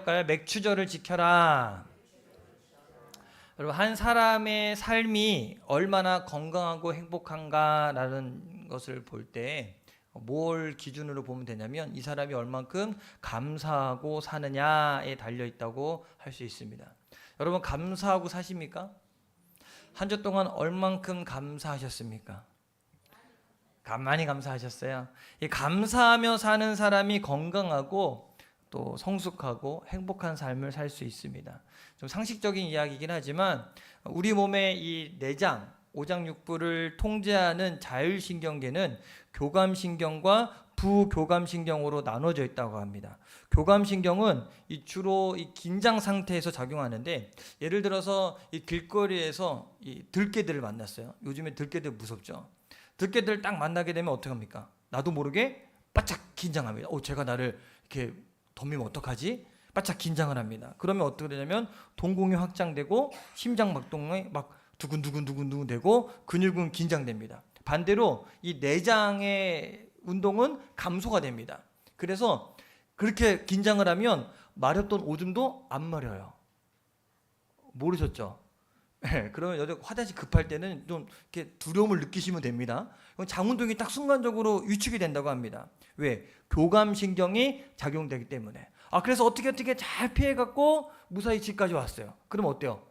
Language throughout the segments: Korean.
할까요? 맥추절을 지켜라. 여러분, 한 사람의 삶이 얼마나 건강하고 행복한가라는 것을 볼 때 뭘 기준으로 보면 되냐면 이 사람이 얼만큼 감사하고 사느냐에 달려 있다고 할 수 있습니다. 여러분, 감사하고 사십니까? 한 주 동안 얼만큼 감사하셨습니까? 많이 감사하셨어요. 이 감사하며 사는 사람이 건강하고 또 성숙하고 행복한 삶을 살 수 있습니다. 좀 상식적인 이야기이긴 하지만 우리 몸의 이 내장, 오장육부를 통제하는 자율신경계는 교감신경과 부교감신경으로 나눠져 있다고 합니다. 교감신경은 주로 이 긴장 상태에서 작용하는데, 예를 들어서 이 길거리에서 이 들개들을 만났어요. 요즘에 들개들 무섭죠. 들개들 딱 만나게 되면 어떻게 합니까? 나도 모르게 바짝 긴장합니다. 제가 나를 이렇게 덤비면 어떡하지? 바짝 긴장을 합니다. 그러면 어떻게 되냐면 동공이 확장되고 심장박동이 막 두근두근 되고 근육은 긴장됩니다. 반대로 이 내장의 운동은 감소가 됩니다. 그래서 그렇게 긴장을 하면 마렸던 오줌도 안 마려요. 모르셨죠? 네, 그러면 여자 화장실 급할 때는 좀 이렇게 두려움을 느끼시면 됩니다. 장운동이 딱 순간적으로 위축이 된다고 합니다. 왜? 교감신경이 작용되기 때문에. 그래서 어떻게 잘 피해갖고 무사히 집까지 왔어요. 그럼 어때요?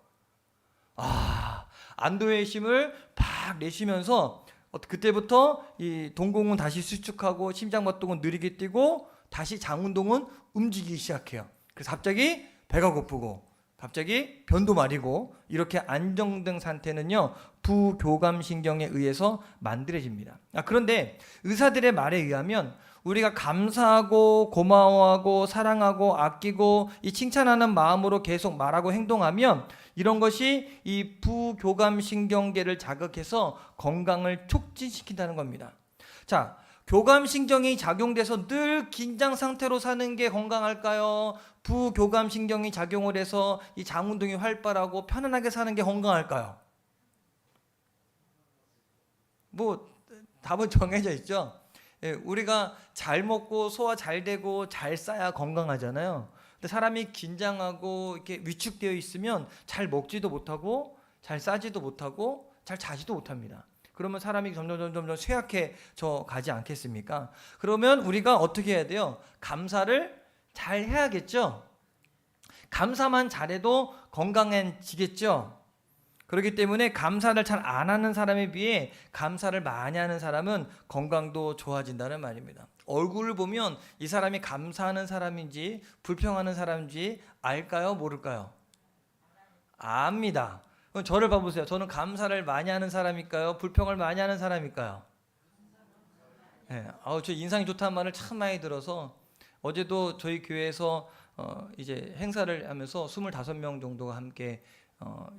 안도의 힘을 팍 내쉬면서 그때부터 이 동공은 다시 수축하고 심장박동은 느리게 뛰고 다시 장운동은 움직이기 시작해요. 그래서 갑자기 배가 고프고 갑자기 변도 마리고 이렇게 안정된 상태는요, 부교감신경에 의해서 만들어집니다. 그런데 의사들의 말에 의하면 우리가 감사하고 고마워하고 사랑하고 아끼고 이 칭찬하는 마음으로 계속 말하고 행동하면 이런 것이 이 부교감신경계를 자극해서 건강을 촉진시킨다는 겁니다. 자, 교감신경이 작용돼서 늘 긴장 상태로 사는 게 건강할까요? 부교감신경이 작용을 해서 이 장운동이 활발하고 편안하게 사는 게 건강할까요? 답은 정해져 있죠. 우리가 잘 먹고 소화 잘 되고 잘 싸야 건강하잖아요. 근데 사람이 긴장하고 이렇게 위축되어 있으면 잘 먹지도 못하고 잘 싸지도 못하고 잘 자지도 못합니다. 그러면 사람이 점점 쇠약해져 가지 않겠습니까? 그러면 우리가 어떻게 해야 돼요? 감사를 잘 해야겠죠? 감사만 잘해도 건강해지겠죠? 그렇기 때문에 감사를 잘 안 하는 사람에 비해 감사를 많이 하는 사람은 건강도 좋아진다는 말입니다. 얼굴을 보면 이 사람이 감사하는 사람인지 불평하는 사람인지 알까요? 모를까요? 압니다. 그럼 저를 봐보세요. 저는 감사를 많이 하는 사람일까요? 불평을 많이 하는 사람일까요? 네. 저 인상이 좋다는 말을 참 많이 들어서 어제도 저희 교회에서 이제 행사를 하면서 25명 정도가 함께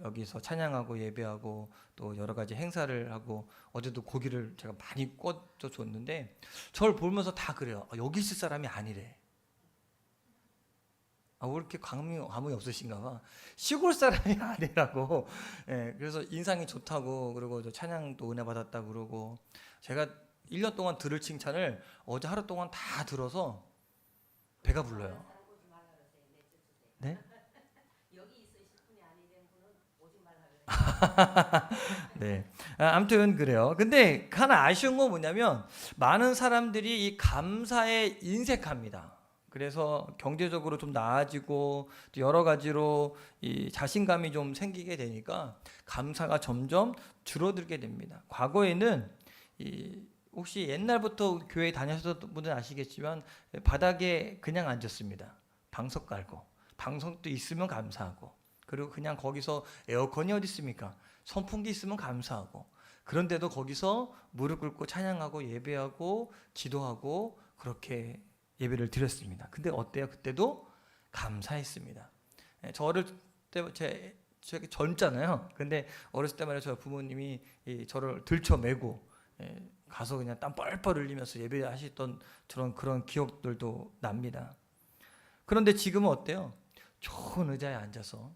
여기서 찬양하고 예배하고 또 여러 가지 행사를 하고 어제도 고기를 제가 많이 꽂아 줬는데 저를 보면서 다 그래요. 여기 있을 사람이 아니래. 왜 이렇게 감흥이 없으신가 봐. 시골 사람이 아니라고. 예, 그래서 인상이 좋다고 그러고 저 찬양도 은혜 받았다고 그러고 제가 1년 동안 들을 칭찬을 어제 하루 동안 다 들어서 배가 불러요. 네? 네. 아무튼 그래요. 근데 하나 아쉬운 건 뭐냐면 많은 사람들이 이 감사에 인색합니다. 그래서 경제적으로 좀 나아지고 또 여러 가지로 이 자신감이 좀 생기게 되니까 감사가 점점 줄어들게 됩니다. 과거에는 혹시 옛날부터 교회 다녔던 분은 아시겠지만 바닥에 그냥 앉았습니다. 방석 깔고 방석도 있으면 감사하고 그리고 그냥 거기서 에어컨이 어디 있습니까? 선풍기 있으면 감사하고 그런데도 거기서 무릎 꿇고 찬양하고 예배하고 기도하고 그렇게 예배를 드렸습니다. 근데 어때요? 그때도 감사했습니다. 저 어릴 때 제가 젊잖아요. 근데 어렸을 때만 해도 저 부모님이 저를 들쳐매고 가서 그냥 땀 뻘뻘 흘리면서 예배하셨던 그런 기억들도 납니다. 그런데 지금은 어때요? 좋은 의자에 앉아서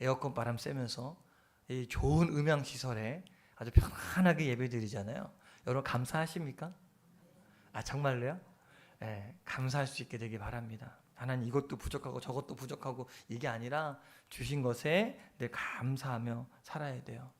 에어컨 바람 쐬면서 이 좋은 음향 시설에 아주 편안하게 예배드리잖아요. 여러분 감사하십니까? 정말로요? 네, 감사할 수 있게 되길 바랍니다. 하나님 이것도 부족하고 저것도 부족하고 이게 아니라 주신 것에 늘 감사하며 살아야 돼요.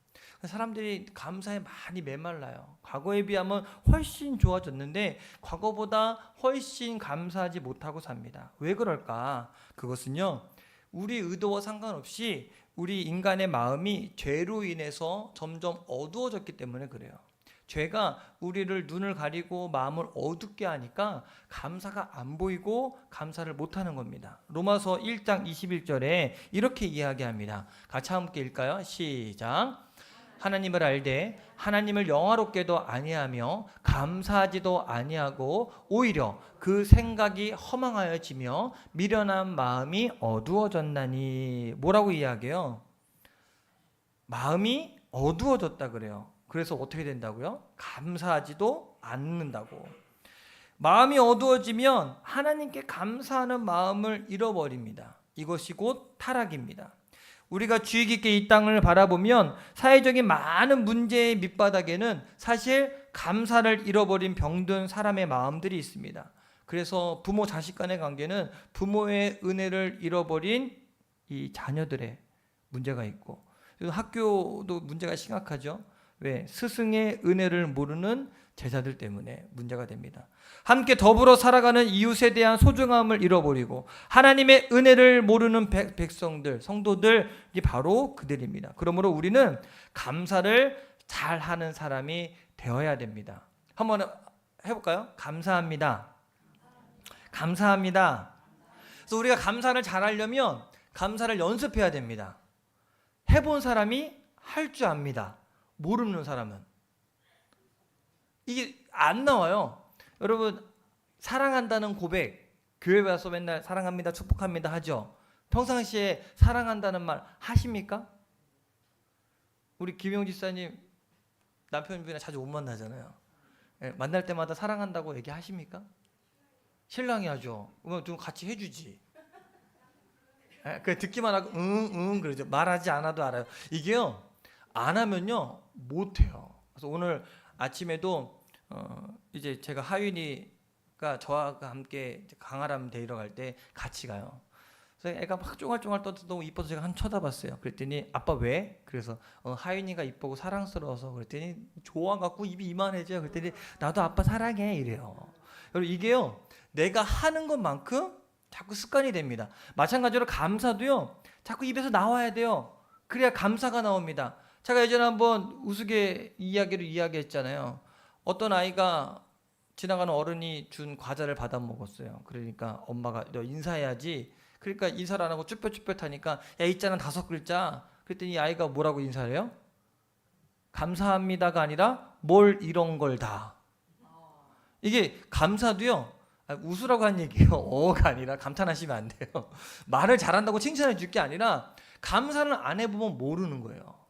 사람들이 감사에 많이 메말라요. 과거에 비하면 훨씬 좋아졌는데 과거보다 훨씬 감사하지 못하고 삽니다. 왜 그럴까? 그것은요, 우리 의도와 상관없이 우리 인간의 마음이 죄로 인해서 점점 어두워졌기 때문에 그래요. 죄가 우리를 눈을 가리고 마음을 어둡게 하니까 감사가 안 보이고 감사를 못하는 겁니다. 로마서 1장 21절에 이렇게 이야기합니다. 같이 함께 읽을까요? 시작. 하나님을 알되 하나님을 영화롭게도 아니하며 감사하지도 아니하고 오히려 그 생각이 허망하여지며 미련한 마음이 어두워졌나니. 뭐라고 이야기해요? 마음이 어두워졌다 그래요. 그래서 어떻게 된다고요? 감사하지도 않는다고. 마음이 어두워지면 하나님께 감사하는 마음을 잃어버립니다. 이것이 곧 타락입니다. 우리가 주의 깊게 이 땅을 바라보면 사회적인 많은 문제의 밑바닥에는 사실 감사를 잃어버린 병든 사람의 마음들이 있습니다. 그래서 부모 자식 간의 관계는 부모의 은혜를 잃어버린 이 자녀들의 문제가 있고, 학교도 문제가 심각하죠. 왜? 스승의 은혜를 모르는 제자들 때문에 문제가 됩니다. 함께 더불어 살아가는 이웃에 대한 소중함을 잃어버리고 하나님의 은혜를 모르는 백성들, 성도들이 바로 그들입니다. 그러므로 우리는 감사를 잘하는 사람이 되어야 됩니다. 한번 해볼까요? 감사합니다. 감사합니다. 그래서 우리가 감사를 잘하려면 감사를 연습해야 됩니다. 해본 사람이 할 줄 압니다. 모르는 사람은 이게 안 나와요. 여러분, 사랑한다는 고백 교회 와서 맨날 사랑합니다, 축복합니다 하죠. 평상시에 사랑한다는 말 하십니까? 우리 김용 집사님 남편분이랑 자주 못 만나잖아요. 만날 때마다 사랑한다고 얘기하십니까? 신랑이 하죠. 그러면 좀 같이 해주지. 그 듣기만 하고 응 그러죠. 말하지 않아도 알아요. 이게요, 안 하면요 못해요. 그래서 오늘 아침에도 이제 제가 하윤이가 저와 함께 강아람 데리러 갈 때 같이 가요. 그래서 애가 막 쫑알쫑알 떠서 너무 이뻐서 제가 한 쳐다봤어요. 그랬더니 아빠 왜? 그래서 하윤이가 이쁘고 사랑스러워서. 그랬더니 좋아갖고 입이 이만해져요. 그랬더니 나도 아빠 사랑해 이래요. 여러분, 이게요 내가 하는 것만큼 자꾸 습관이 됩니다. 마찬가지로 감사도요 자꾸 입에서 나와야 돼요. 그래야 감사가 나옵니다. 제가 예전에 한번 우스개 이야기를 이야기했잖아요. 어떤 아이가 지나가는 어른이 준 과자를 받아 먹었어요. 그러니까 엄마가 너 인사해야지. 그러니까 인사를 안 하고 쭈뼛쭈뼛하니까 야, 있잖아 5글자. 그랬더니 이 아이가 뭐라고 인사를 해요? 감사합니다가 아니라 뭘 이런 걸 다. 이게 감사도요 웃으라고 한 얘기예요. 어가 아니라 감탄하시면 안 돼요. 말을 잘한다고 칭찬해 줄 게 아니라 감사를 안 해보면 모르는 거예요.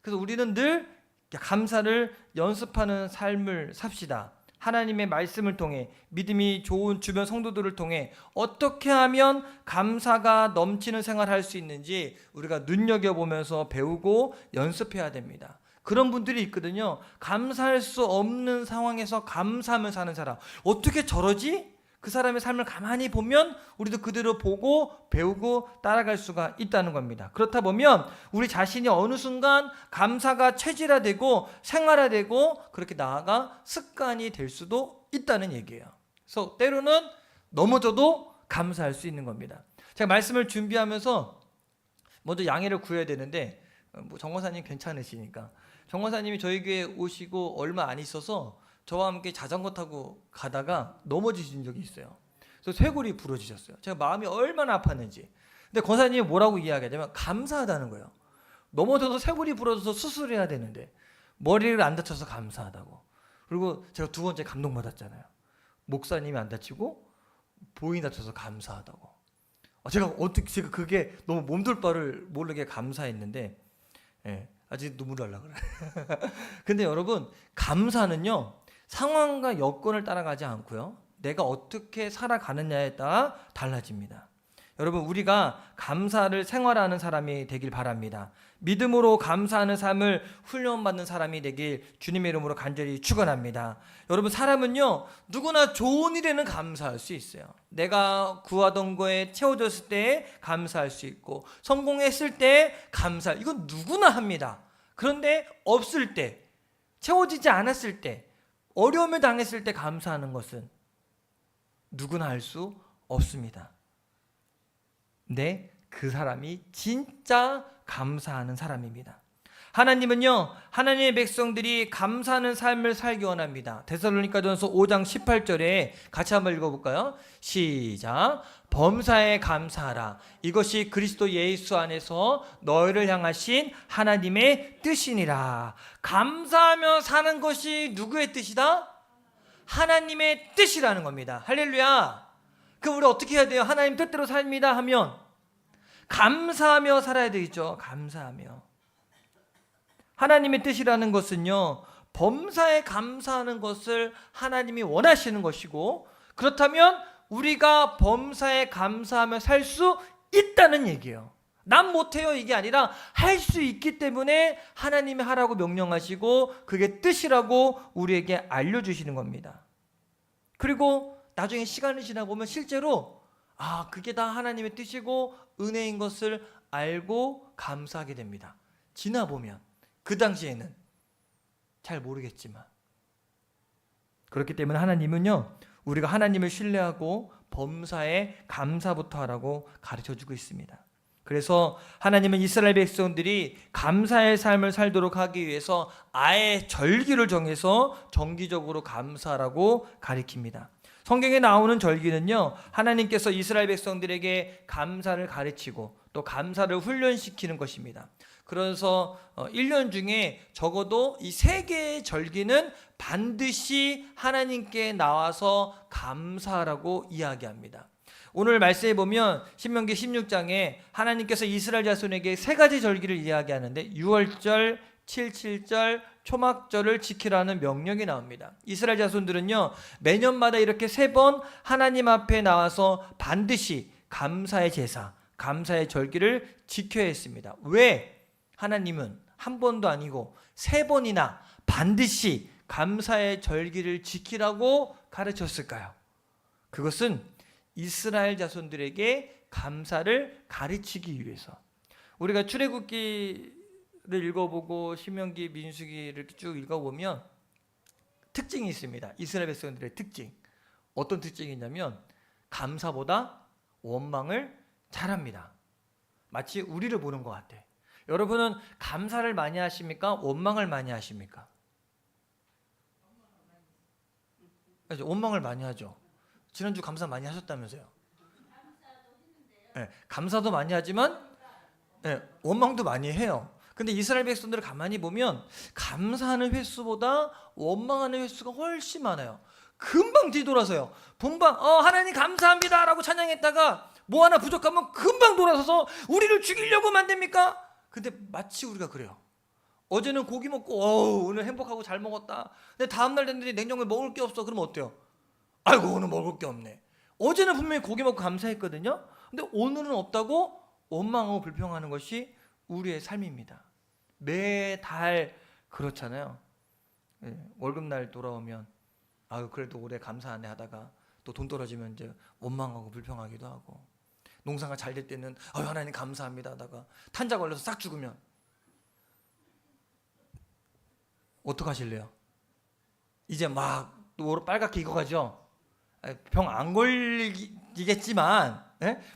그래서 우리는 늘 감사를 연습하는 삶을 삽시다. 하나님의 말씀을 통해, 믿음이 좋은 주변 성도들을 통해 어떻게 하면 감사가 넘치는 생활을 할 수 있는지 우리가 눈여겨보면서 배우고 연습해야 됩니다. 그런 분들이 있거든요. 감사할 수 없는 상황에서 감사하며 사는 사람. 어떻게 저러지? 그 사람의 삶을 가만히 보면 우리도 그대로 보고 배우고 따라갈 수가 있다는 겁니다. 그렇다 보면 우리 자신이 어느 순간 감사가 체질화되고 생활화되고 그렇게 나아가 습관이 될 수도 있다는 얘기예요. 그래서 때로는 넘어져도 감사할 수 있는 겁니다. 제가 말씀을 준비하면서 먼저 양해를 구해야 되는데 정권사님 괜찮으시니까, 정권사님이 저희 교회에 오시고 얼마 안 있어서 저와 함께 자전거 타고 가다가 넘어지신 적이 있어요. 그래서 쇄골이 부러지셨어요. 제가 마음이 얼마나 아팠는지. 근데 권사님이 뭐라고 이야기하냐면 감사하다는 거예요. 넘어져서 쇄골이 부러져서 수술해야 되는데 머리를 안 다쳐서 감사하다고. 그리고 제가 2번째 감동받았잖아요. 목사님이 안 다치고 보인이 다쳐서 감사하다고. 제가 그게 너무 몸둘 바를 모르게 감사했는데, 아직 눈물 날라 그래. 근데 여러분, 감사는요 상황과 여건을 따라가지 않고요 내가 어떻게 살아가느냐에 따라 달라집니다. 여러분, 우리가 감사를 생활하는 사람이 되길 바랍니다. 믿음으로 감사하는 삶을 훈련받는 사람이 되길 주님의 이름으로 간절히 축원합니다. 여러분, 사람은요 누구나 좋은 일에는 감사할 수 있어요. 내가 구하던 거에 채워졌을 때 감사할 수 있고, 성공했을 때 감사, 이건 누구나 합니다. 그런데 없을 때, 채워지지 않았을 때, 어려움을 당했을 때 감사하는 것은 누구나 할 수 없습니다. 근데 그 사람이 진짜 감사하는 사람입니다. 하나님은요, 하나님의 백성들이 감사하는 삶을 살기 원합니다. 데살로니가전서 5장 18절에 같이 한번 읽어볼까요? 시작. 범사에 감사하라. 이것이 그리스도 예수 안에서 너희를 향하신 하나님의 뜻이니라. 감사하며 사는 것이 누구의 뜻이다? 하나님의 뜻이라는 겁니다. 할렐루야. 그럼 우리 어떻게 해야 돼요? 하나님 뜻대로 삽니다 하면 감사하며 살아야 되겠죠. 감사하며. 하나님의 뜻이라는 것은요, 범사에 감사하는 것을 하나님이 원하시는 것이고, 그렇다면 우리가 범사에 감사하며 살 수 있다는 얘기예요. 난 못해요 이게 아니라 할 수 있기 때문에 하나님이 하라고 명령하시고 그게 뜻이라고 우리에게 알려주시는 겁니다. 그리고 나중에 시간이 지나고 보면 실제로 그게 다 하나님의 뜻이고 은혜인 것을 알고 감사하게 됩니다. 지나보면. 그 당시에는 잘 모르겠지만. 그렇기 때문에 하나님은요, 우리가 하나님을 신뢰하고 범사에 감사부터 하라고 가르쳐주고 있습니다. 그래서 하나님은 이스라엘 백성들이 감사의 삶을 살도록 하기 위해서 아예 절기를 정해서 정기적으로 감사하라고 가르칩니다. 성경에 나오는 절기는요, 하나님께서 이스라엘 백성들에게 감사를 가르치고 또 감사를 훈련시키는 것입니다. 그래서 1년 중에 적어도 이 3개의 절기는 반드시 하나님께 나와서 감사하라고 이야기합니다. 오늘 말씀에 보면 신명기 16장에 하나님께서 이스라엘 자손에게 3가지 절기를 이야기하는데 6월절, 77절, 초막절을 지키라는 명령이 나옵니다. 이스라엘 자손들은요, 매년마다 이렇게 3번 하나님 앞에 나와서 반드시 감사의 제사, 감사의 절기를 지켜야 했습니다. 왜? 하나님은 한 번도 아니고 3번이나 반드시 감사의 절기를 지키라고 가르쳤을까요? 그것은 이스라엘 자손들에게 감사를 가르치기 위해서. 우리가 출애굽기를 읽어보고 신명기, 민수기를 쭉 읽어보면 특징이 있습니다. 이스라엘 백성들의 특징. 어떤 특징이 있냐면 감사보다 원망을 잘합니다. 마치 우리를 보는 것 같아. 여러분은 감사를 많이 하십니까? 원망을 많이 하십니까? 원망을 많이 하죠. 지난주 감사 많이 하셨다면서요? 네, 감사도 많이 하지만 원망도 많이 해요. 근데 이스라엘 백성들을 가만히 보면 감사하는 횟수보다 원망하는 횟수가 훨씬 많아요. 금방 뒤돌아서요. 본방 하나님 감사합니다 라고 찬양했다가 뭐 하나 부족하면 금방 돌아서서 우리를 죽이려고 만듭니까? 근데 마치 우리가 그래요. 어제는 고기 먹고 오늘 행복하고 잘 먹었다. 근데 다음날 됐는데 냉장고에 먹을 게 없어. 그러면 어때요? 아이고 오늘 먹을 게 없네. 어제는 분명히 고기 먹고 감사했거든요. 근데 오늘은 없다고 원망하고 불평하는 것이 우리의 삶입니다. 매달 그렇잖아요. 월급날 돌아오면 그래도 올해 감사하네 하다가 또 돈 떨어지면 이제 원망하고 불평하기도 하고, 농사가 잘 될 때는 하나님 감사합니다 하다가 탄자 걸려서 싹 죽으면 어떡하실래요? 이제 막 또 빨갛게 익어가죠. 병 안 걸리겠지만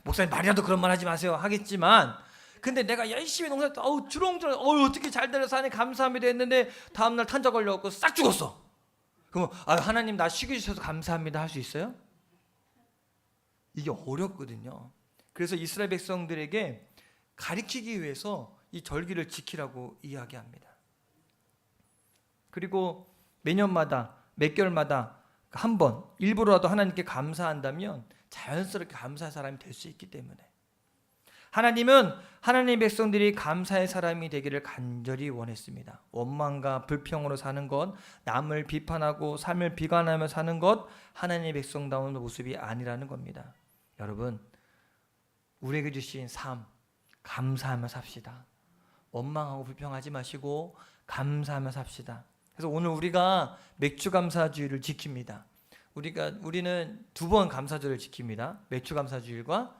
목사님 말이라도 그런 말 하지 마세요 하겠지만, 근데 내가 열심히 농사했다 주렁주렁 어떻게 잘 되어서 하나님 감사합니다 했는데 다음날 탄자 걸려갖고 싹 죽었어. 그러면 하나님 나 쉬게 주셔서 감사합니다 할 수 있어요? 이게 어렵거든요. 그래서 이스라엘 백성들에게 가르치기 위해서 이 절기를 지키라고 이야기합니다. 그리고 매년마다 몇 개월마다 한 번 일부러라도 하나님께 감사한다면 자연스럽게 감사의 사람이 될 수 있기 때문에 하나님은 하나님의 백성들이 감사의 사람이 되기를 간절히 원했습니다. 원망과 불평으로 사는 것, 남을 비판하고 삶을 비관하며 사는 것, 하나님의 백성다운 모습이 아니라는 겁니다. 여러분, 우리에게 주신 삶 감사하며 삽시다. 원망하고 불평하지 마시고 감사하며 삽시다. 그래서 오늘 우리가 맥주 감사주일을 지킵니다. 우리는 2번 감사절을 지킵니다. 맥주 감사주일과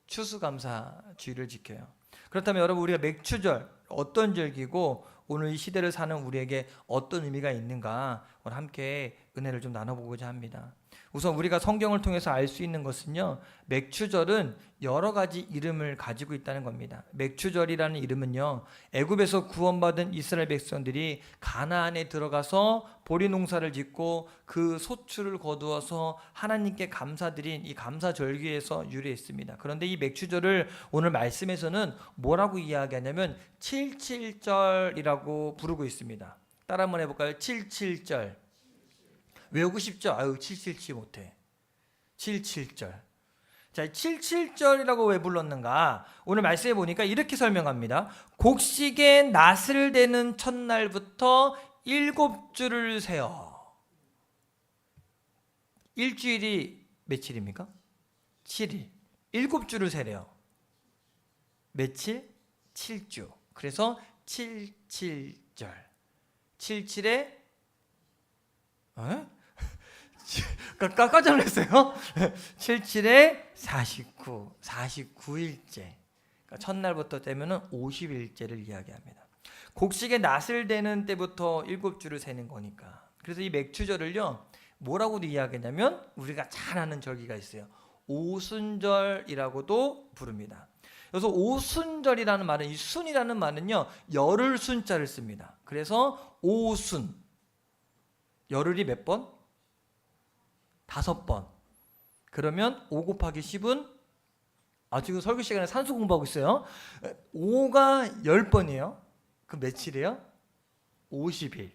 추수 감사주일을 지켜요. 그렇다면 여러분, 우리가 맥주절 어떤 절기고 오늘 이 시대를 사는 우리에게 어떤 의미가 있는가 오늘 함께 은혜를 좀 나눠보고자 합니다. 우선 우리가 성경을 통해서 알 수 있는 것은요, 맥추절은 여러 가지 이름을 가지고 있다는 겁니다. 맥추절이라는 이름은요, 애굽에서 구원받은 이스라엘 백성들이 가나안에 들어가서 보리 농사를 짓고 그 소출을 거두어서 하나님께 감사드린 이 감사절기에서 유래했습니다. 그런데 이 맥추절을 오늘 말씀에서는 뭐라고 이야기하냐면 77절이라고 부르고 있습니다. 따라 한번 해볼까요? 77절. 외우고 싶죠? 아유, 777 못해. 77절. 자, 77절이라고 왜 불렀는가? 오늘 말씀해 보니까 이렇게 설명합니다. 곡식의 낫을 대는 첫날부터 7주를 세어. 일주일이 며칠입니까? 7일. 7주를 세래요. 며칠? 7주. 그래서 77절. 77에 깜짝 놀랐어요. 77에 49, 49일째. 그러니까 첫날부터 되면은 50일째를 이야기합니다. 곡식의 낫을 대는 때부터 7주를 세는 거니까. 그래서 이 맥추절을요, 뭐라고도 이야기하냐면 우리가 잘 아는 절기가 있어요. 오순절이라고도 부릅니다. 그래서 오순절이라는 말은, 이 순이라는 말은요, 열흘 순자를 씁니다. 그래서 오순. 열흘이 몇 번? 5번. 그러면 5 곱하기 10은, 지금 설교 시간에 산수 공부하고 있어요. 5가 10번이에요. 그럼 며칠이에요? 50일.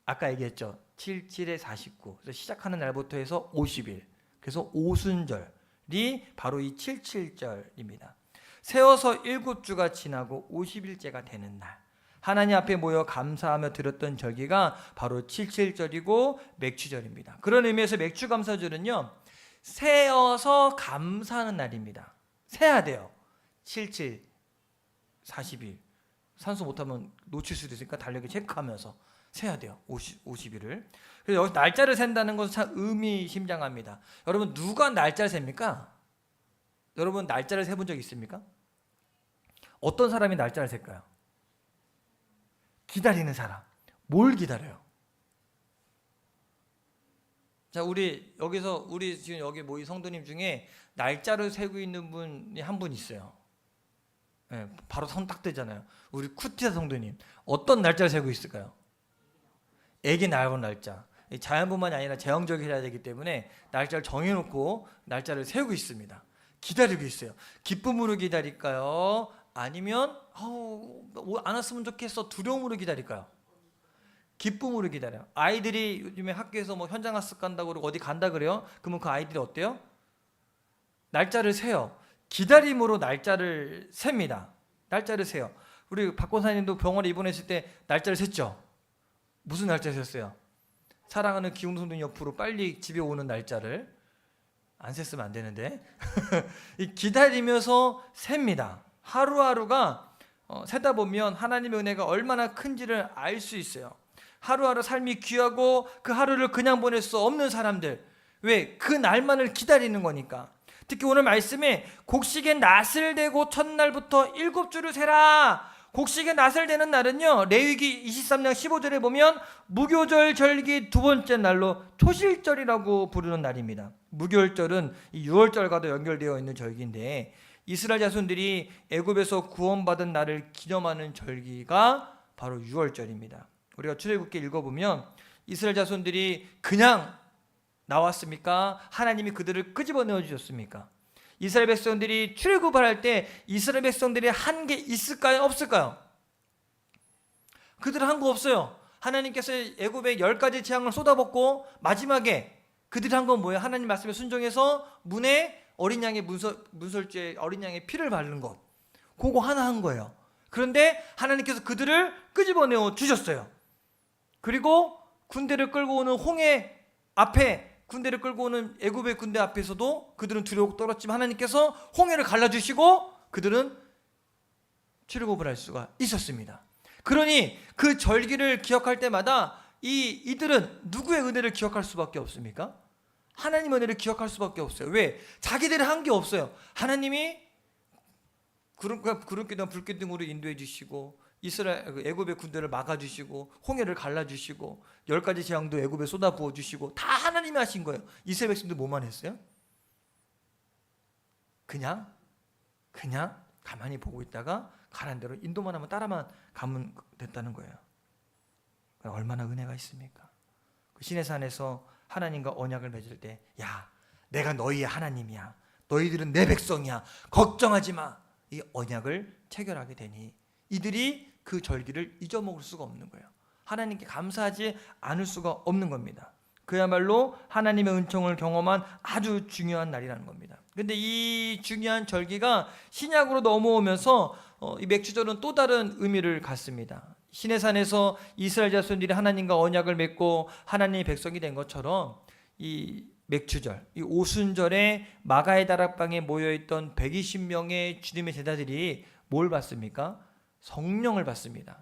아까 얘기했죠. 77에 49. 그래서 시작하는 날부터 해서 50일. 그래서 오순절이 바로 이 77절입니다. 세워서 7주가 지나고 50일째가 되는 날, 하나님 앞에 모여 감사하며 드렸던 절기가 바로 77절이고 맥추절입니다. 그런 의미에서 맥추감사절은요, 세어서 감사하는 날입니다. 세야 돼요. 77, 40일. 산수 못하면 놓칠 수도 있으니까 달력에 체크하면서 세야 돼요. 50일을. 그래서 여기서 날짜를 센다는 것은 참 의미심장합니다. 여러분, 누가 날짜를 셉니까? 여러분, 날짜를 세본 적 있습니까? 어떤 사람이 날짜를 셀까요? 기다리는 사람. 뭘 기다려요? 자, 우리 지금 여기 모인 성도님 중에 날짜를 세고 있는 분이 한 분 있어요. 네, 바로 손 딱 되잖아요. 우리 쿠티사 성도님, 어떤 날짜를 세고 있을까요? 애기 낳은 날짜. 자연뿐만이 아니라 재형적이어야 되기 때문에 날짜를 정해놓고 날짜를 세우고 있습니다. 기다리고 있어요. 기쁨으로 기다릴까요? 아니면 안 왔으면 좋겠어 두려움으로 기다릴까요? 기쁨으로 기다려요. 아이들이 요즘에 학교에서 뭐 현장 학습 간다고 그러고 어디 간다 그래요? 그러면 그 아이들이 어때요? 날짜를 세요. 기다림으로 날짜를 셉니다. 날짜를 세요. 우리 박 권사님도 병원에 입원했을 때 날짜를 셌죠? 무슨 날짜를 셌어요? 사랑하는 기웅성도 옆으로 빨리 집에 오는 날짜를. 안 셌으면 안 되는데. 기다리면서 셉니다. 하루하루가 세다 보면 하나님의 은혜가 얼마나 큰지를 알 수 있어요. 하루하루 삶이 귀하고 그 하루를 그냥 보낼 수 없는 사람들. 왜? 그 날만을 기다리는 거니까. 특히 오늘 말씀에 곡식의 낫을 대고 첫날부터 7주를 세라. 곡식의 낫을 대는 날은요, 레위기 23장 15절에 보면 무교절 절기 2번째 날로 초실절이라고 부르는 날입니다. 무교절은 이 6월절과도 연결되어 있는 절기인데, 이스라엘 자손들이 애굽에서 구원받은 날을 기념하는 절기가 바로 6월절입니다. 우리가 출애굽기 읽어보면 이스라엘 자손들이 그냥 나왔습니까? 하나님이 그들을 끄집어내어 주셨습니까? 이스라엘 백성들이 출애굽을 할 때 이스라엘 백성들이 한 게 있을까요? 없을까요? 그들은 한 거 없어요. 하나님께서 애굽에 10가지 재앙을 쏟아붓고 마지막에 그들이 한 건 뭐예요? 하나님 말씀에 순종해서 문에 어린 양의 문설주에 어린 양의 피를 바르는 것, 그거 하나 한 거예요. 그런데 하나님께서 그들을 끄집어내어 주셨어요. 그리고 군대를 끌고 오는 홍해 앞에 군대를 끌고 오는 애굽의 군대 앞에서도 그들은 두려워 떨었지만 하나님께서 홍해를 갈라주시고 그들은 출애굽을 할 수가 있었습니다. 그러니 그 절기를 기억할 때마다 이들은 누구의 은혜를 기억할 수밖에 없습니까? 하나님의 은혜를 기억할 수밖에 없어요. 왜? 자기들이 한 게 없어요. 하나님이 구름기둥 불기둥으로 인도해 주시고 이스라엘 애굽의 군대를 막아 주시고 홍해를 갈라 주시고 10가지 재앙도 애굽에 쏟아 부어 주시고 다 하나님이 하신 거예요. 이스라엘 백성들 뭐만 했어요? 그냥 가만히 보고 있다가 가란 대로 인도만 하면 따라만 가면 됐다는 거예요. 얼마나 은혜가 있습니까? 그 시내산에서 하나님과 언약을 맺을 때, 야, 내가 너희의 하나님이야. 너희들은 내 백성이야. 걱정하지 마. 이 언약을 체결하게 되니 이들이 그 절기를 잊어먹을 수가 없는 거예요. 하나님께 감사하지 않을 수가 없는 겁니다. 그야말로 하나님의 은총을 경험한 아주 중요한 날이라는 겁니다. 근데 이 중요한 절기가 신약으로 넘어오면서 이 맥주절은 또 다른 의미를 갖습니다. 시내산에서 이스라엘 자손들이 하나님과 언약을 맺고 하나님의 백성이 된 것처럼 이 맥주절, 이 오순절에 마가의 다락방에 모여있던 120명의 주님의 제자들이 뭘 받습니까? 성령을 받습니다.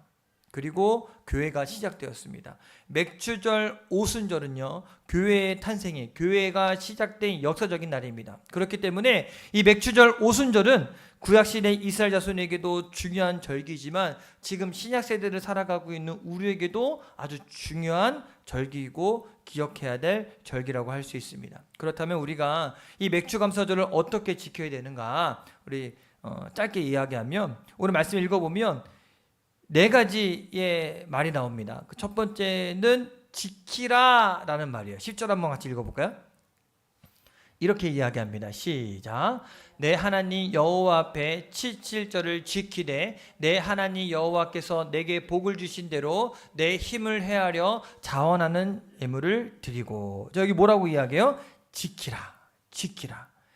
그리고 교회가 시작되었습니다. 맥주절, 오순절은요, 교회의 탄생이, 교회가 시작된 역사적인 날입니다. 그렇기 때문에 이 맥주절, 오순절은 구약시대 이스라엘 자손에게도 중요한 절기지만 지금 신약 세대를 살아가고 있는 우리에게도 아주 중요한 절기이고 기억해야 될 절기라고 할 수 있습니다. 그렇다면 우리가 이 맥주감사절을 어떻게 지켜야 되는가? 우리 짧게 이야기하면 오늘 말씀 읽어보면 4가지의 말이 나옵니다. 그 첫 번째는 지키라 라는 말이에요. 10절 한번 같이 읽어볼까요? 이렇게 이야기합니다. 시작. 내 하나님 여호와 앞에 7절을 지키되 내 하나님 여호와께서 내게 복을 주신 대로 내 힘을 헤아려 자원하는 예물을 드리고. 여기 뭐라고 이야기해요? 지키라.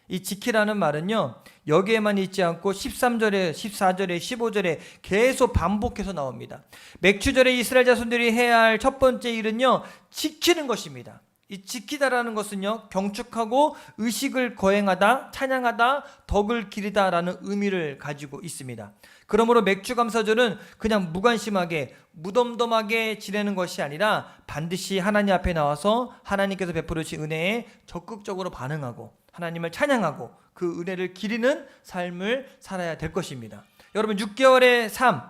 이 지키라는 말은요, 여기에만 있지 않고 13절에, 14절에, 15절에 계속 반복해서 나옵니다. 맥주절에 이스라엘 자손들이 해야 할 첫 번째 일은요, 지키는 것입니다. 이 지키다라는 것은요, 경축하고 의식을 거행하다, 찬양하다, 덕을 기리다라는 의미를 가지고 있습니다. 그러므로 맥주감사절은 그냥 무관심하게 무덤덤하게 지내는 것이 아니라 반드시 하나님 앞에 나와서 하나님께서 베풀으신 은혜에 적극적으로 반응하고 하나님을 찬양하고 그 은혜를 기리는 삶을 살아야 될 것입니다. 여러분, 6개월의 삶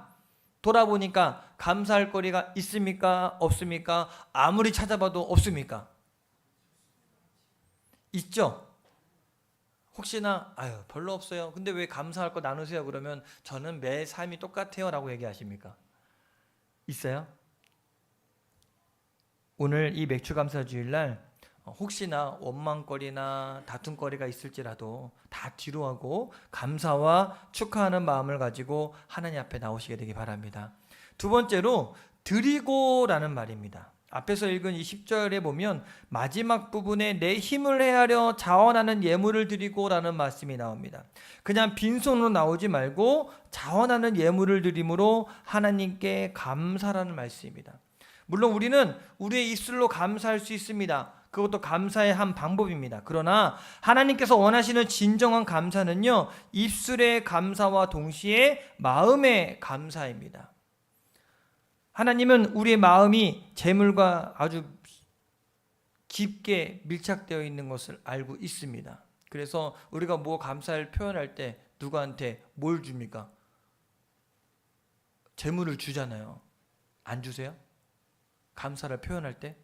돌아보니까 감사할 거리가 있습니까? 없습니까? 아무리 찾아봐도 없습니까? 있죠? 혹시나 별로 없어요. 근데 왜 감사할 거 나누세요? 그러면 저는 매 삶이 똑같아요 라고 얘기하십니까? 있어요? 오늘 이 맥주감사주일날 혹시나 원망거리나 다툼거리가 있을지라도 다 뒤로 하고 감사와 축하하는 마음을 가지고 하나님 앞에 나오시게 되기 바랍니다. 두 번째로 드리고라는 말입니다. 앞에서 읽은 이 10절에 보면 마지막 부분에 내 힘을 헤아려 자원하는 예물을 드리고라는 말씀이 나옵니다. 그냥 빈손으로 나오지 말고 자원하는 예물을 드림으로 하나님께 감사라는 말씀입니다. 물론 우리는 우리의 입술로 감사할 수 있습니다. 그것도 감사의 한 방법입니다. 그러나 하나님께서 원하시는 진정한 감사는요, 입술의 감사와 동시에 마음의 감사입니다. 하나님은 우리의 마음이 재물과 아주 깊게 밀착되어 있는 것을 알고 있습니다. 그래서 우리가 뭐 감사를 표현할 때 누구한테 뭘 줍니까? 재물을 주잖아요. 안 주세요? 감사를 표현할 때?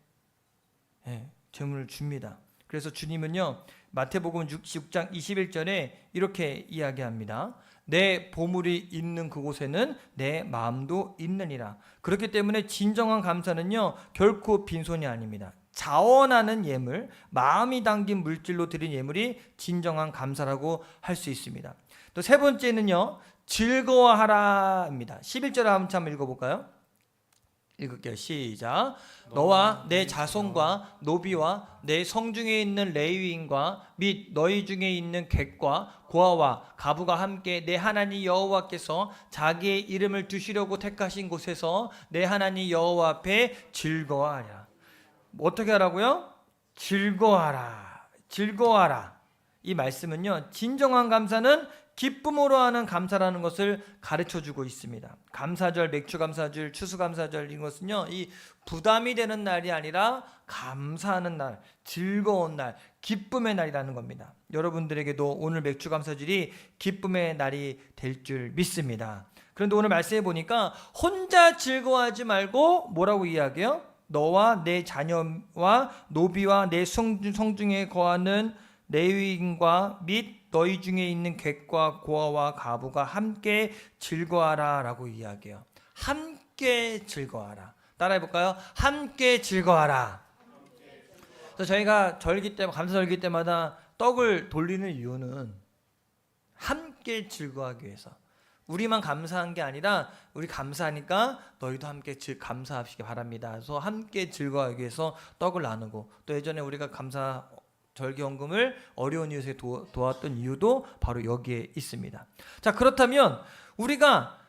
네, 재물을 줍니다. 그래서 주님은요, 마태복음 6장 21절에 이렇게 이야기합니다. 내 보물이 있는 그곳에는 내 마음도 있느니라. 그렇기 때문에 진정한 감사는요, 결코 빈손이 아닙니다. 자원하는 예물, 마음이 담긴 물질로 드린 예물이 진정한 감사라고 할 수 있습니다. 또 세 번째는요, 즐거워하라입니다. 11절 한번 읽어볼까요? 읽을게요. 시작. 너와 내 자손과 노비와 내 성중에 있는 레위인과 및 너희 중에 있는 객과 고아와 가부가 함께 내 하나님 여호와께서 자기의 이름을 두시려고 택하신 곳에서 내 하나님 여호와 앞에 즐거워하라. 어떻게 하라고요? 즐거워하라. 즐거워하라. 이 말씀은요, 진정한 감사는 기쁨으로 하는 감사라는 것을 가르쳐주고 있습니다. 감사절, 맥주감사절, 추수감사절, 이것은요, 이 부담이 되는 날이 아니라 감사하는 날, 즐거운 날, 기쁨의 날이라는 겁니다. 여러분들에게도 오늘 맥주감사절이 기쁨의 날이 될 줄 믿습니다. 그런데 오늘 말씀해 보니까 혼자 즐거워하지 말고 뭐라고 이야기해요? 너와 내 자녀와 노비와 내 성중에 거하는 레위인과 및 너희 중에 있는 객과 고아와 가부가 함께 즐거워하라 라고 이야기해요. 함께 즐거워하라. 따라해 볼까요? 함께 즐거워하라. 그래서 저희가 절기 때, 감사절기 때마다 떡을 돌리는 이유는 함께 즐거워하기 위해서. 우리만 감사한 게 아니라 우리 감사하니까 너희도 함께 감사하시기 바랍니다. 그래서 함께 즐거워하기 위해서 떡을 나누고, 또 예전에 우리가 감사 절기헌금을 어려운 이웃에 도왔던 이유도 바로 여기에 있습니다. 자, 그렇다면 우리가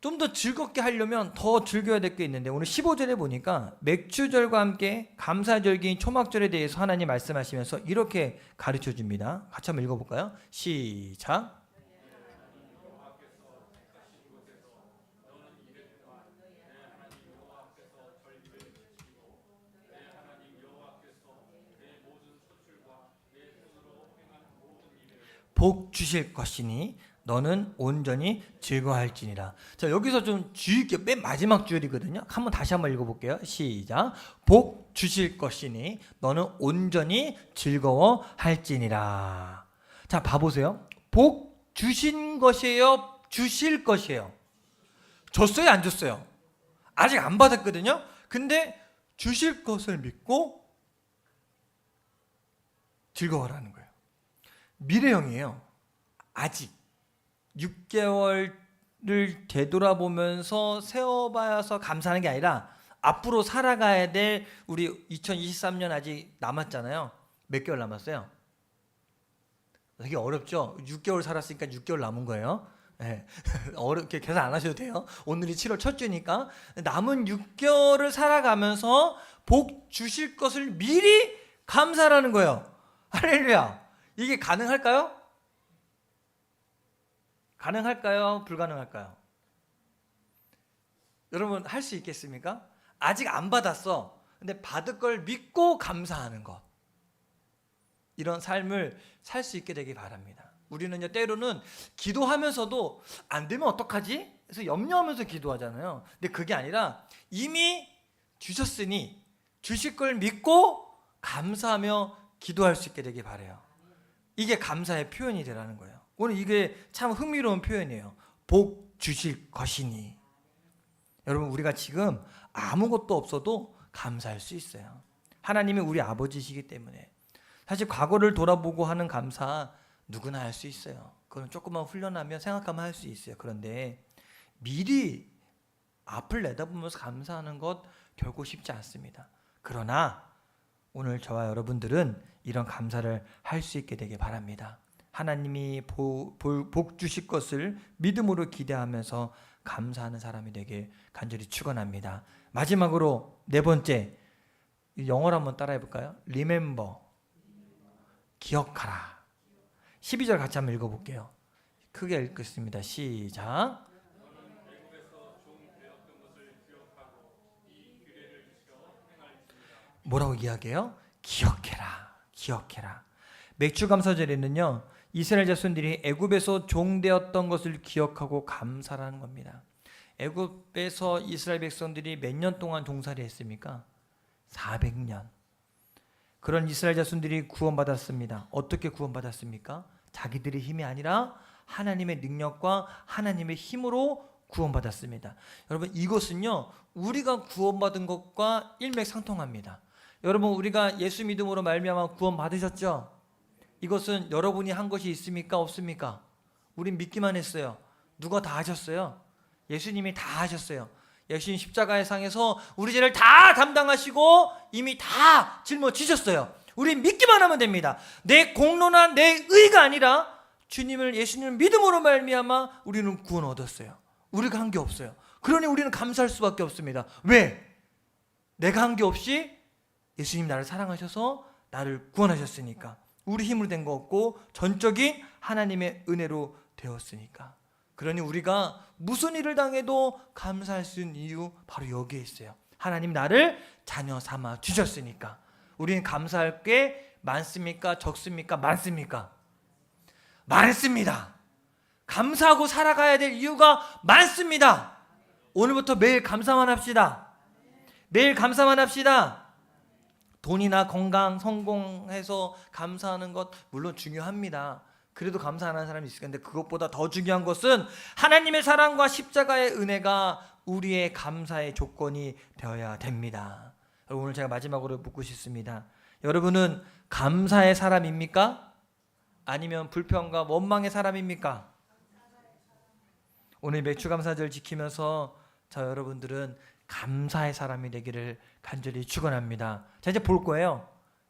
좀 더 즐겁게 하려면 더 즐겨야 될 게 있는데, 오늘 15절에 보니까 맥주절과 함께 감사절기인 초막절에 대해서 하나님 말씀하시면서 이렇게 가르쳐 줍니다. 같이 한번 읽어볼까요? 시작. 복 주실 것이니 너는 온전히 즐거워할지니라. 자, 여기서 좀 주의 깊게 맨 마지막 줄이거든요. 다시 한번 읽어볼게요. 시작. 복 주실 것이니 너는 온전히 즐거워할지니라. 자, 봐보세요. 복 주신 것이에요? 주실 것이에요? 줬어요? 안 줬어요? 아직 안 받았거든요. 근데 주실 것을 믿고 즐거워라는 거예요. 미래형이에요. 아직 6개월을 되돌아보면서 세어봐서 감사하는 게 아니라 앞으로 살아가야 될 우리 2023년 아직 남았잖아요. 몇 개월 남았어요? 되게 어렵죠? 6개월 살았으니까 6개월 남은 거예요. 네. 어렵게 계산 안 하셔도 돼요. 오늘이 7월 첫 주니까 남은 6개월을 살아가면서 복 주실 것을 미리 감사하라는 거예요. 할렐루야. 이게 가능할까요? 가능할까요? 불가능할까요? 여러분 할 수 있겠습니까? 아직 안 받았어. 근데 받을 걸 믿고 감사하는 것. 이런 삶을 살 수 있게 되기 바랍니다. 우리는요, 때로는 기도하면서도 안 되면 어떡하지? 그래서 염려하면서 기도하잖아요. 근데 그게 아니라 이미 주셨으니 주실 걸 믿고 감사하며 기도할 수 있게 되기 바라요. 이게 감사의 표현이 되라는 거예요. 오늘 이게 참 흥미로운 표현이에요. 복 주실 것이니. 여러분, 우리가 지금 아무것도 없어도 감사할 수 있어요. 하나님이 우리 아버지시기 때문에. 사실 과거를 돌아보고 하는 감사 누구나 할 수 있어요. 그건 조금만 훈련하면 생각하면 할 수 있어요. 그런데 미리 앞을 내다보면서 감사하는 것 결코 쉽지 않습니다. 그러나 오늘 저와 여러분들은 이런 감사를 할 수 있게 되길 바랍니다. 하나님이 복 주실 것을 믿음으로 기대하면서 감사하는 사람이 되길 간절히 축원합니다. 마지막으로 네 번째, 영어로 한번 따라해 볼까요? Remember, 기억하라. 12절 같이 한번 읽어볼게요. 크게 읽겠습니다. 시작. 뭐라고 이야기해요? 기억해라. 기억해라. 맥주감사절에는요, 이스라엘 자손들이 애굽에서 종되었던 것을 기억하고 감사하는 겁니다. 애굽에서 이스라엘 백성들이 몇 년 동안 종살이 했습니까? 400년. 그런 이스라엘 자손들이 구원받았습니다. 어떻게 구원받았습니까? 자기들의 힘이 아니라 하나님의 능력과 하나님의 힘으로 구원받았습니다. 여러분, 이것은요, 우리가 구원받은 것과 일맥상통합니다. 여러분, 우리가 예수 믿음으로 말미암아 구원받으셨죠? 이것은 여러분이 한 것이 있습니까? 없습니까? 우린 믿기만 했어요. 누가 다 하셨어요? 예수님이 다 하셨어요. 예수님 십자가의 상에서 우리 죄를 다 담당하시고 이미 다 짊어지셨어요. 우린 믿기만 하면 됩니다. 내 공로나 내 의가 아니라 예수님을 믿음으로 말미암아 우리는 구원 얻었어요. 우리가 한 게 없어요. 그러니 우리는 감사할 수밖에 없습니다. 왜? 내가 한 게 없이 예수님 나를 사랑하셔서 나를 구원하셨으니까. 우리 힘으로 된 거 없고 전적인 하나님의 은혜로 되었으니까. 그러니 우리가 무슨 일을 당해도 감사할 수 있는 이유 바로 여기에 있어요. 하나님 나를 자녀 삼아 주셨으니까. 우리는 감사할 게 많습니까? 적습니까? 많습니까? 많습니다. 감사하고 살아가야 될 이유가 많습니다. 오늘부터 매일 감사만 합시다. 매일 감사만 합시다. 돈이나 건강, 성공해서 감사하는 것 물론 중요합니다. 그래도 감사하는 사람이 있을 텐데 그것보다 더 중요한 것은 하나님의 사랑과 십자가의 은혜가 우리의 감사의 조건이 되어야 됩니다. 오늘 제가 마지막으로 묻고 싶습니다. 여러분은 감사의 사람입니까? 아니면 불평과 원망의 사람입니까? 오늘 맥주감사절 지키면서 저 여러분들은 감사의 사람이 되기를 간절히 축원합니다. 자, 이제 볼 거예요.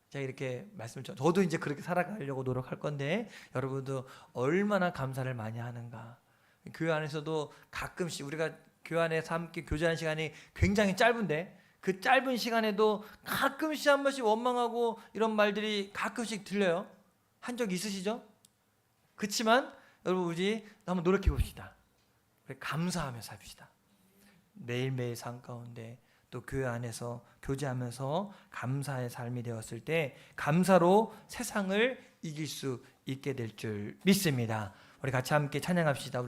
제가 이렇게 말씀을 저도 이제 그렇게 살아가려고 노력할 건데 여러분도 얼마나 감사를 많이 하는가. 교회 안에서도 가끔씩 우리가 교회 안에서 함께 교제하는 시간이 굉장히 짧은데 그 짧은 시간에도 가끔씩 한 번씩 원망하고 이런 말들이 가끔씩 들려요. 한 적 있으시죠? 그렇지만 여러분 우리 한번 노력해 봅시다. 감사하며 삽시다. 매일매일 삶 가운데 또 교회 안에서 교제하면서 감사의 삶이 되었을 때 감사로 세상을 이길 수 있게 될 줄 믿습니다. 우리 같이 함께 찬양합시다.